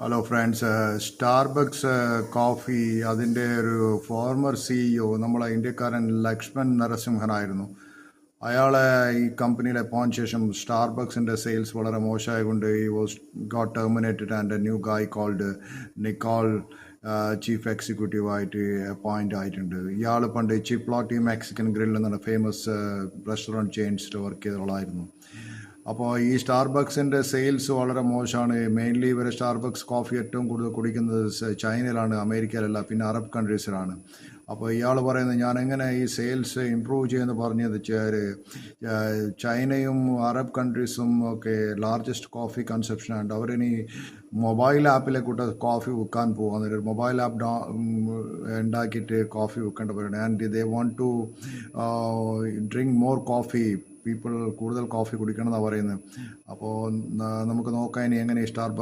Hello friends, Starbucks coffee അതിൻ്റെ ഒരു former CEO നമ്മളെ ഇന്ത്യക്കാരൻ ലക്ഷ്മൺ നരസിംഹനായിരുന്നു. അയാളെ ഈ കമ്പനിയിൽ പോയതിനു ശേഷം സ്റ്റാർബക്സിൻ്റെ സെയിൽസ് വളരെ മോശമായതുകൊണ്ട് ഈ was got terminated and new guy called Nicole chief executive ആയിട്ട് അപ്പോയിൻ്റ് ആയിട്ടുണ്ട്. ഇയാൾ പണ്ട് ചിപ്ലോട്ടി മെക്സിക്കൻ ഗ്രിൽ എന്ന ഫേമസ് റെസ്റ്റോറൻറ്റ് ചെയിൻസിൽ വർക്ക് ചെയ്തവളായിരുന്നു. അപ്പോൾ ഈ സ്റ്റാർബക്സിൻ്റെ സെയിൽസ് വളരെ മോശമാണ്. മെയിൻലി ഇവർ സ്റ്റാർബക്സ് കോഫി ഏറ്റവും കൂടുതൽ കുടിക്കുന്നത് ചൈനയിലാണ്, അമേരിക്കയിലല്ല, പിന്നെ അറബ് കൺട്രീസിലാണ്. അപ്പോൾ ഇയാൾ പറയുന്നത് ഞാൻ എങ്ങനെ ഈ സെയിൽസ് ഇമ്പ്രൂവ് ചെയ്യുമെന്ന് പറഞ്ഞത് വെച്ചാൽ ചൈനയും അറബ് കൺട്രീസും ഒക്കെ ലാർജസ്റ്റ് കോഫി കൺസപ്ഷനാണ്. അവരിനി മൊബൈൽ ആപ്പിലെ കൂട്ട കോഫി വിൽക്കാൻ പോകുക, ഒരു മൊബൈൽ ആപ്പ് ഉണ്ടാക്കിയിട്ട് കോഫി വിൽക്കേണ്ട പറയുന്നത്. And they want to drink more coffee, people കൂടുതൽ കോഫി കുടിക്കണം എന്നാണ് പറയുന്നത്. അപ്പോൾ നമുക്ക് നോക്കാം ഇനി എങ്ങനെ സ്റ്റാർബക്സ്